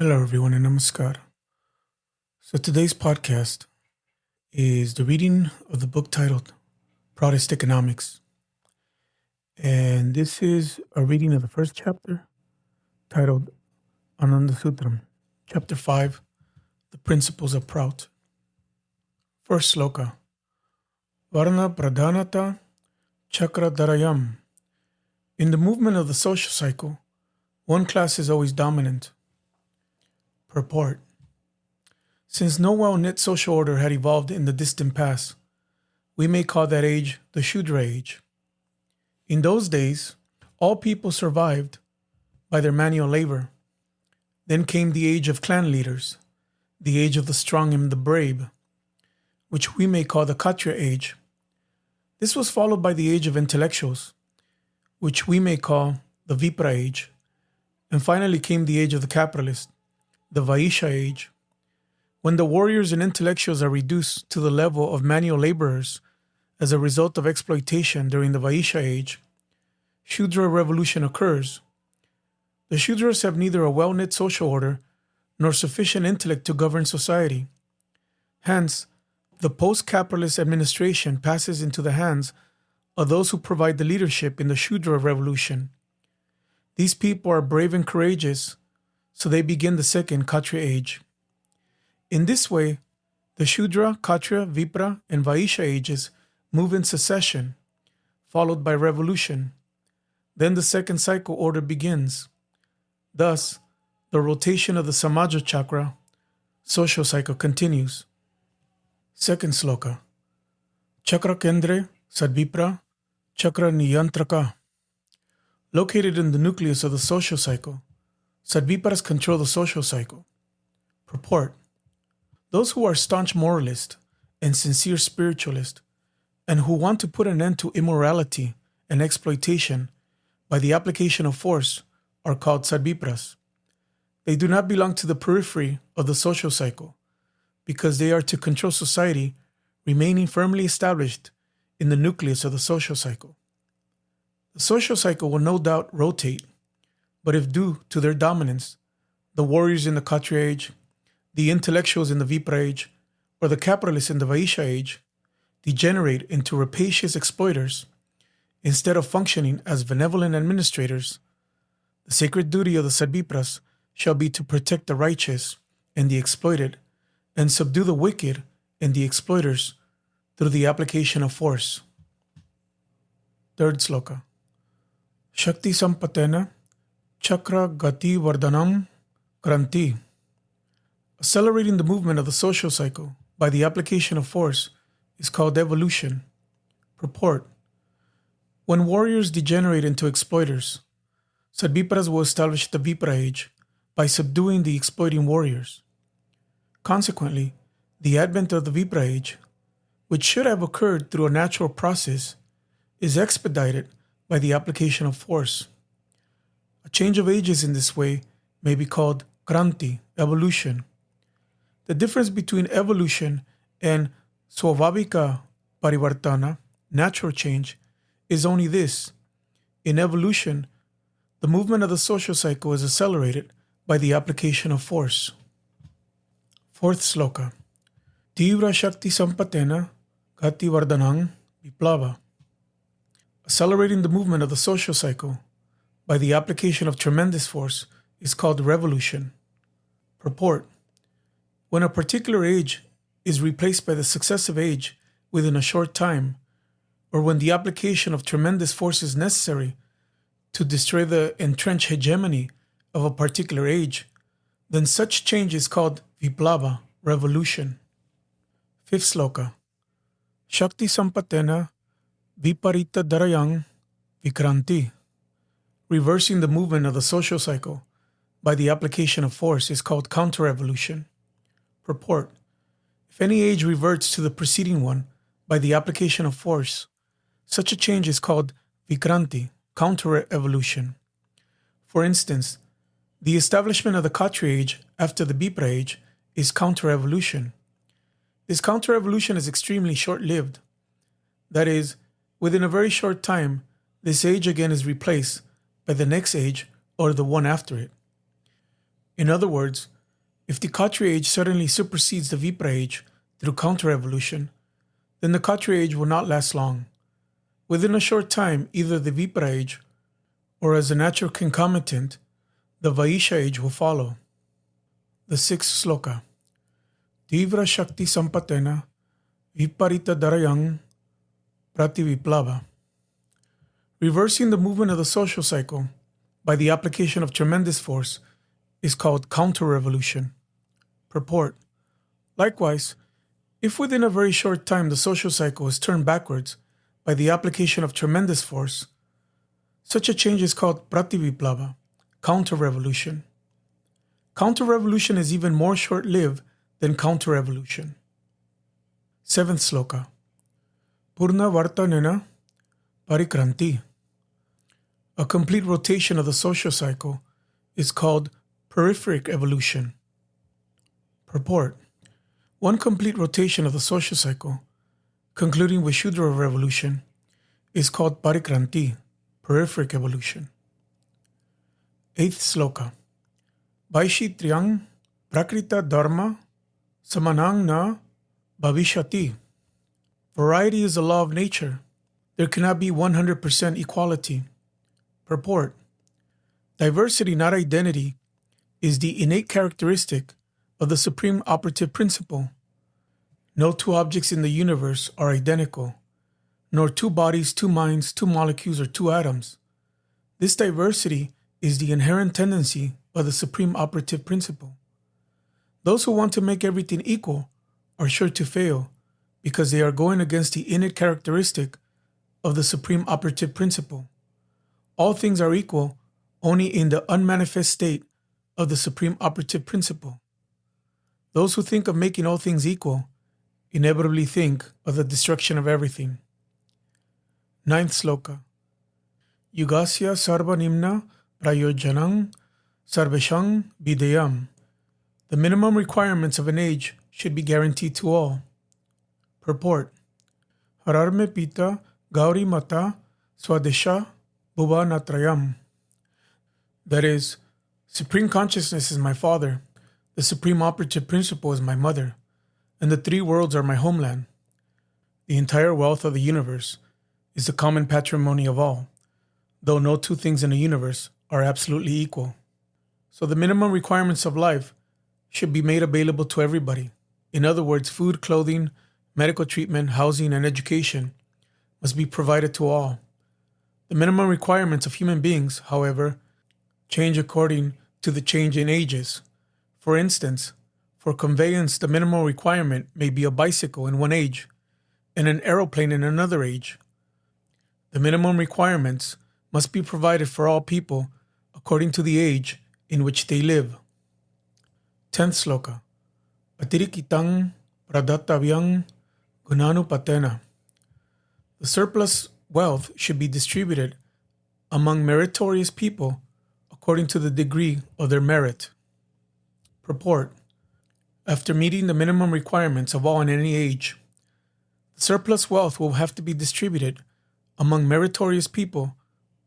Hello, everyone, and Namaskar. So, today's podcast is the reading of the book titled Proutist Economics. And this is a reading of the first chapter titled Ananda Sutram, Chapter 5, The Principles of Prout. First sloka Varna Pradhanata Chakra Dharayam. In the movement of the social cycle, one class is always dominant. Purport. Since no well-knit social order had evolved in the distant past, we may call that age the Shudra age. In those days, all people survived by their manual labor. Then came the age of clan leaders, the age of the strong and the brave, which we may call the Kshatriya age. This was followed by the age of intellectuals, which we may call the Vipra age. And finally came the age of the capitalist, the Vaishya age. When the warriors and intellectuals are reduced to the level of manual laborers as a result of exploitation during the Vaishya age, Shudra revolution occurs. The Shudras have neither a well-knit social order nor sufficient intellect to govern society. Hence, the post-capitalist administration passes into the hands of those who provide the leadership in the Shudra revolution. These people are brave and courageous, so they begin the second Kshatriya age. In this way, the Shudra, Kshatriya, Vipra, and Vaishya ages move in succession, followed by revolution. Then the second cycle order begins. Thus, the rotation of the Samaja chakra, social cycle, continues. Second sloka. Chakra Kendre, Sadvipra, Chakra Niyantraka. Located in the nucleus of the social cycle, Sadvipras control the social cycle. Purport. Those who are staunch moralists and sincere spiritualists, and who want to put an end to immorality and exploitation by the application of force, are called Sadvipras. They do not belong to the periphery of the social cycle, because they are to control society, remaining firmly established in the nucleus of the social cycle. The social cycle will no doubt rotate, but if due to their dominance, the warriors in the Kshatriya age, the intellectuals in the Vipra age, or the capitalists in the Vaishya age, degenerate into rapacious exploiters, instead of functioning as benevolent administrators, the sacred duty of the Sadvipras shall be to protect the righteous and the exploited, and subdue the wicked and the exploiters through the application of force. Third sloka. Shakti Sampatena Chakra Gati Vardhanam Kranti. Accelerating the movement of the social cycle by the application of force is called evolution. Purport. When warriors degenerate into exploiters, Sadvipras will establish the Vipra age by subduing the exploiting warriors. Consequently, the advent of the Vipra age, which should have occurred through a natural process, is expedited by the application of force. A change of ages in this way may be called Kranti, evolution. The difference between evolution and Swavavika Parivartana, natural change, is only this. In evolution, the movement of the social cycle is accelerated by the application of force. Fourth sloka. Tivra Shakti Sampatena Gati Vardhanang Viplava. Accelerating the movement of the social cycle by the application of tremendous force is called revolution. Purport. When a particular age is replaced by the successive age within a short time, or when the application of tremendous force is necessary to destroy the entrenched hegemony of a particular age, then such change is called Viplava, revolution. Fifth sloka. Shakti Sampatena Viparita Dharayang Vikranti. Reversing the movement of the social cycle by the application of force is called counter-evolution. Purport. If any age reverts to the preceding one by the application of force, such a change is called Vikranti, counter-evolution. For instance, the establishment of the Kshatriya age after the Vipra age is counter-evolution. This counter-evolution is extremely short-lived. That is, within a very short time, this age again is replaced by the next age or the one after it. In other words, if the Khatri age suddenly supersedes the Vipra age through counter-revolution, then the Khatri age will not last long. Within a short time, either the Vipra age or as a natural concomitant, the Vaishya age will follow. The sixth sloka. Tivra Shakti Sampatena Viparita Darayang Prativiplava. Reversing the movement of the social cycle by the application of tremendous force is called counter-revolution. Purport. Likewise, if within a very short time the social cycle is turned backwards by the application of tremendous force, such a change is called prativiplava, counter-revolution. Counter-revolution is even more short-lived than counter-revolution. Seventh sloka. Purna Vartanena Parikranti. A complete rotation of the social cycle is called peripheric evolution. Purport. One complete rotation of the social cycle, concluding with Shudra revolution, is called parikranti, peripheric evolution. Eighth sloka. Vaishitriang prakrita dharma samanang na bhavishyati. Variety is the law of nature. There cannot be 100% equality. Purport. Diversity, not identity, is the innate characteristic of the supreme operative principle. No two objects in the universe are identical, nor two bodies, two minds, two molecules, or two atoms. This diversity is the inherent tendency of the supreme operative principle. Those who want to make everything equal are sure to fail because they are going against the innate characteristic of the supreme operative principle. All things are equal only in the unmanifest state of the supreme operative principle. Those who think of making all things equal inevitably think of the destruction of everything. Ninth sloka. Yugasya sarva nimna prayojanang sarveshang videyam. The minimum requirements of an age should be guaranteed to all. Purport. Hararme pita gauri mata swadesha bhuvanatrayam. That is, supreme consciousness is my father, the supreme operative principle is my mother, and the three worlds are my homeland. The entire wealth of the universe is the common patrimony of all, though no two things in the universe are absolutely equal. So the minimum requirements of life should be made available to everybody. In other words, food, clothing, medical treatment, housing, and education must be provided to all. The minimum requirements of human beings, however, change according to the change in ages. For instance, for conveyance, the minimum requirement may be a bicycle in one age and an aeroplane in another age. The minimum requirements must be provided for all people according to the age in which they live. 10th sloka. Atirikitang pradatavyang gunanupatena. The surplus wealth should be distributed among meritorious people according to the degree of their merit. Purport. After meeting the minimum requirements of all in any age, the surplus wealth will have to be distributed among meritorious people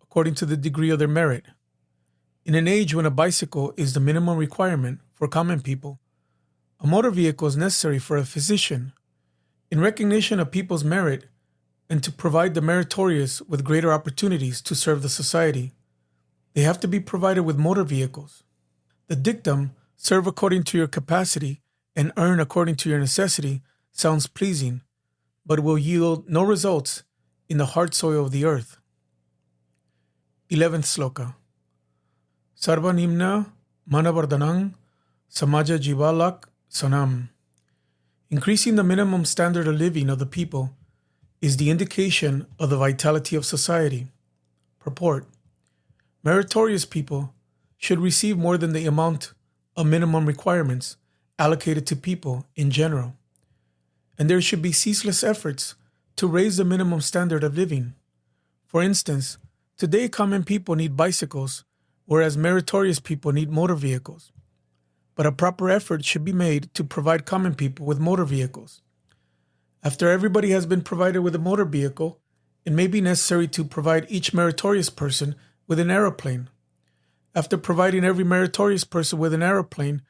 according to the degree of their merit. In an age when a bicycle is the minimum requirement for common people, a motor vehicle is necessary for a physician. In recognition of people's merit and to provide the meritorious with greater opportunities to serve the society, they have to be provided with motor vehicles. The dictum, serve according to your capacity and earn according to your necessity, sounds pleasing, but will yield no results in the hard soil of the earth. 11th sloka. Sarva nimna manavardhanang samaja jivalak sanam. Increasing the minimum standard of living of the people is the indication of the vitality of society. Purport. Meritorious people should receive more than the amount of minimum requirements allocated to people in general, and there should be ceaseless efforts to raise the minimum standard of living. For instance, today common people need bicycles, whereas meritorious people need motor vehicles. But a proper effort should be made to provide common people with motor vehicles. After everybody has been provided with a motor vehicle, it may be necessary to provide each meritorious person with an aeroplane. After providing every meritorious person with an aeroplane,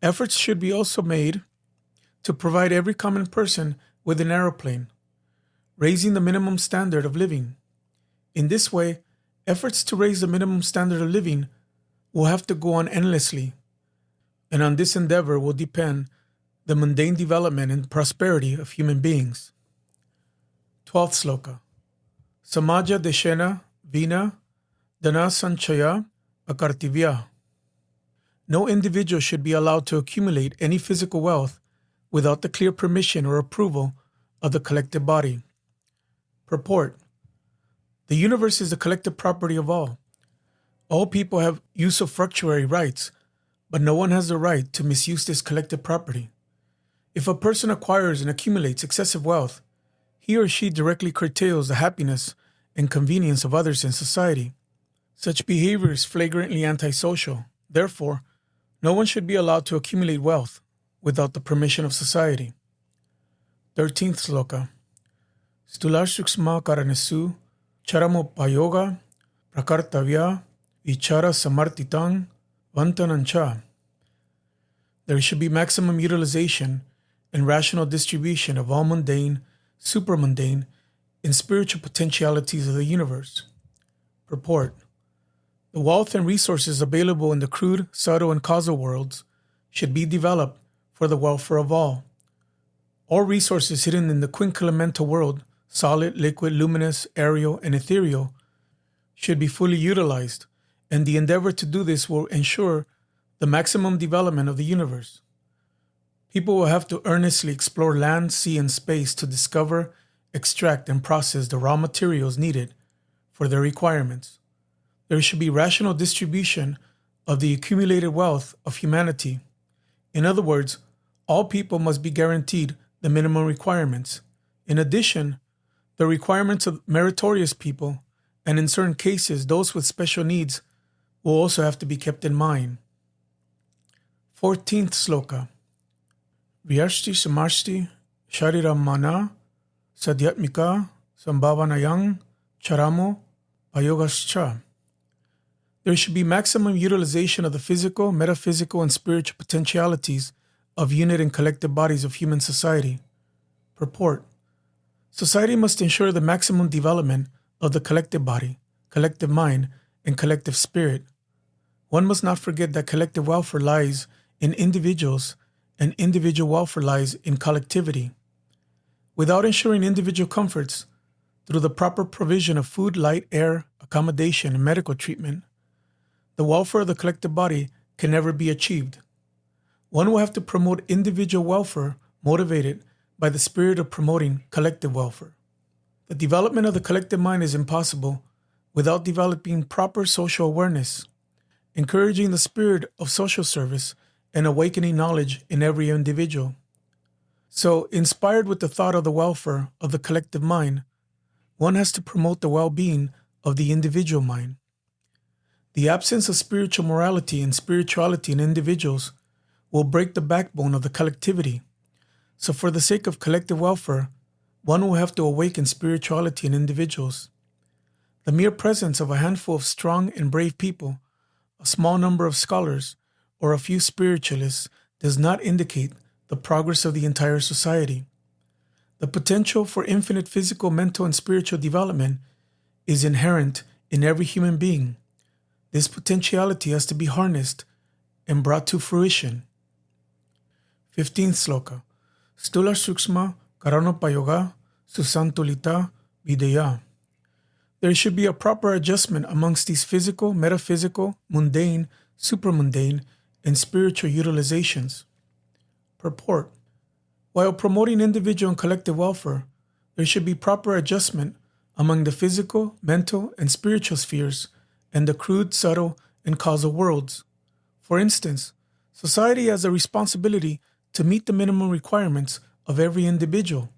efforts should be also made to provide every common person with an aeroplane, raising the minimum standard of living. In this way, efforts to raise the minimum standard of living will have to go on endlessly, and on this endeavor will depend the mundane development and prosperity of human beings. 12th Sloka. Samaja deshena vina dana sanchaya akartivya. No individual should be allowed to accumulate any physical wealth without the clear permission or approval of the collective body. Purport. The universe is the collective property of all. All people have usufructuary rights, but no one has the right to misuse this collective property. If a person acquires and accumulates excessive wealth, he or she directly curtails the happiness and convenience of others in society. Such behavior is flagrantly antisocial. Therefore, no one should be allowed to accumulate wealth without the permission of society. 13th Sloka. Stular suksma karanesu charamo payoga prakartavya vichara samartitang vantanancha. There should be maximum utilization and rational distribution of all mundane, supramundane, and spiritual potentialities of the universe. Purport. The wealth and resources available in the crude, subtle, and causal worlds should be developed for the welfare of all. All resources hidden in the quinquelemental world, solid, liquid, luminous, aerial, and ethereal, should be fully utilized, and the endeavor to do this will ensure the maximum development of the universe. People will have to earnestly explore land, sea, and space to discover, extract, and process the raw materials needed for their requirements. There should be rational distribution of the accumulated wealth of humanity. In other words, all people must be guaranteed the minimum requirements. In addition, the requirements of meritorious people, and in certain cases those with special needs, will also have to be kept in mind. 14th Sloka. Vyashti samashti shariramana sadhyatmika sambhavanayang charamo payogascha. There should be maximum utilization of the physical, metaphysical, and spiritual potentialities of unit and collective bodies of human society. Purport. Society must ensure the maximum development of the collective body, collective mind, and collective spirit. One must not forget that collective welfare lies in individuals and individual welfare lies in collectivity. Without ensuring individual comforts through the proper provision of food, light, air, accommodation, and medical treatment, the welfare of the collective body can never be achieved. One will have to promote individual welfare motivated by the spirit of promoting collective welfare. The development of the collective mind is impossible without developing proper social awareness, encouraging the spirit of social service, and awakening knowledge in every individual. So, inspired with the thought of the welfare of the collective mind, one has to promote the well-being of the individual mind. The absence of spiritual morality and spirituality in individuals will break the backbone of the collectivity. So for the sake of collective welfare, one will have to awaken spirituality in individuals. The mere presence of a handful of strong and brave people, a small number of scholars, or a few spiritualists does not indicate the progress of the entire society. The potential for infinite physical, mental, and spiritual development is inherent in every human being. This potentiality has to be harnessed and brought to fruition. 15th Sloka. Stula Suksma Karanopayoga Susantulita Videya. There should be a proper adjustment amongst these physical, metaphysical, mundane, supramundane, and spiritual utilizations. Purport. While promoting individual and collective welfare, there should be proper adjustment among the physical, mental, and spiritual spheres and the crude, subtle, and causal worlds. For instance, society has a responsibility to meet the minimum requirements of every individual.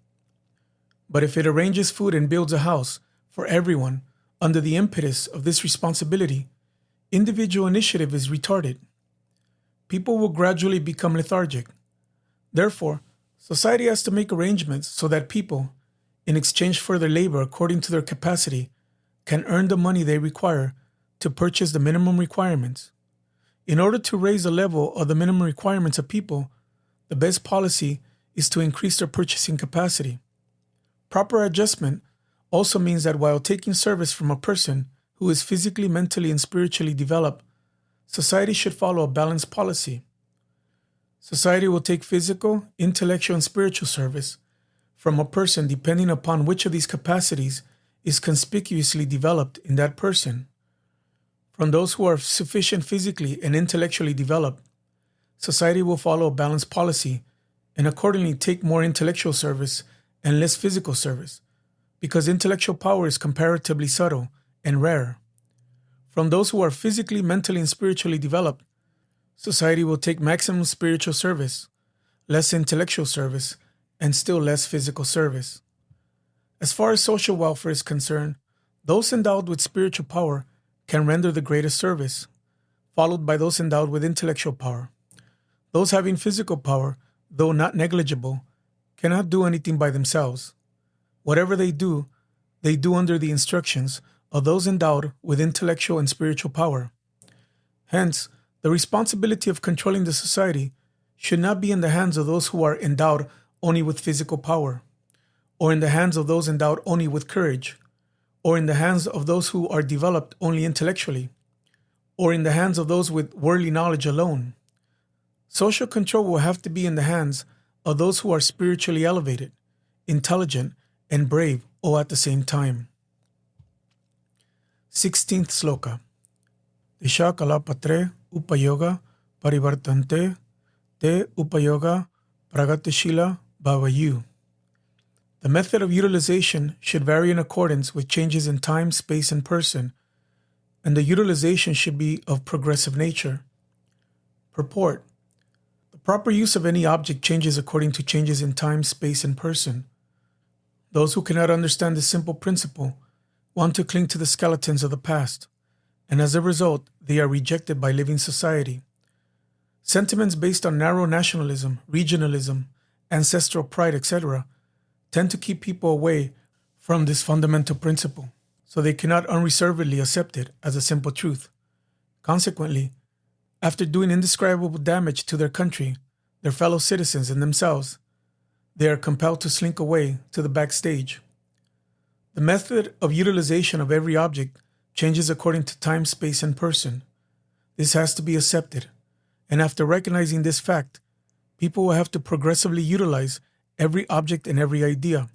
But if it arranges food and builds a house for everyone under the impetus of this responsibility, individual initiative is retarded. People will gradually become lethargic. Therefore, society has to make arrangements so that people, in exchange for their labor according to their capacity, can earn the money they require to purchase the minimum requirements. In order to raise the level of the minimum requirements of people, the best policy is to increase their purchasing capacity. Proper adjustment also means that while taking service from a person who is physically, mentally, and spiritually developed, society should follow a balanced policy. Society will take physical, intellectual, and spiritual service from a person depending upon which of these capacities is conspicuously developed in that person. From those who are sufficient physically and intellectually developed, society will follow a balanced policy and accordingly take more intellectual service and less physical service, because intellectual power is comparatively subtle and rare. From those who are physically, mentally, and spiritually developed, society will take maximum spiritual service, less intellectual service, and still less physical service. As far as social welfare is concerned, those endowed with spiritual power can render the greatest service, followed by those endowed with intellectual power. Those having physical power, though not negligible, cannot do anything by themselves. Whatever they do under the instructions of those endowed with intellectual and spiritual power. Hence, the responsibility of controlling the society should not be in the hands of those who are endowed only with physical power, or in the hands of those endowed only with courage, or in the hands of those who are developed only intellectually, or in the hands of those with worldly knowledge alone. Social control will have to be in the hands of those who are spiritually elevated, intelligent, and brave all at the same time. 16th Sloka. Disha kalapatre upayoga parivartante te upayoga pragatishila bhavayu. The method of utilization should vary in accordance with changes in time, space, and person, and the utilization should be of progressive nature. Purport. The proper use of any object changes according to changes in time, space, and person. Those who cannot understand this simple principle want to cling to the skeletons of the past, and as a result, they are rejected by living society. Sentiments based on narrow nationalism, regionalism, ancestral pride, etc., tend to keep people away from this fundamental principle, so they cannot unreservedly accept it as a simple truth. Consequently, after doing indescribable damage to their country, their fellow citizens, and themselves, they are compelled to slink away to the backstage. The method of utilization of every object changes according to time, space, and person. This has to be accepted, and after recognizing this fact, people will have to progressively utilize every object and every idea.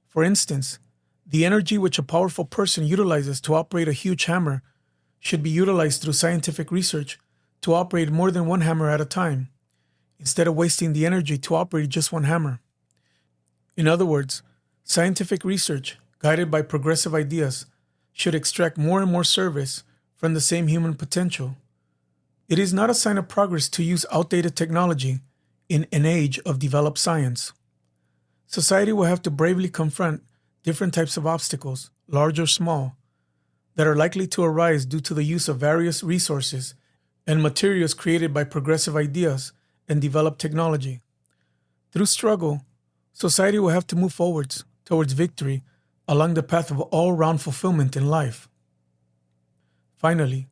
For instance, the energy which a powerful person utilizes to operate a huge hammer should be utilized through scientific research to operate more than one hammer at a time, instead of wasting the energy to operate just one hammer. In other words, scientific research, guided by progressive ideas, should extract more and more service from the same human potential. It is not a sign of progress to use outdated technology in an age of developed science. Society will have to bravely confront different types of obstacles, large or small, that are likely to arise due to the use of various resources and materials created by progressive ideas and developed technology. Through struggle, society will have to move forwards towards victory along the path of all-round fulfillment in life. Finally,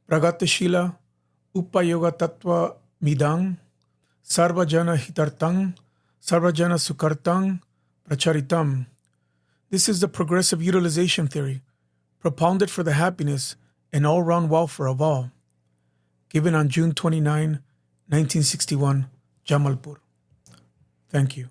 Pragatashila Upayoga Tattva Midang Sarvajana Hitartang Sarvajana Sukartang Pracharitam. This is the progressive utilization theory, propounded for the happiness and all-round welfare of all. Given on June 29, 1961, Jamalpur. Thank you.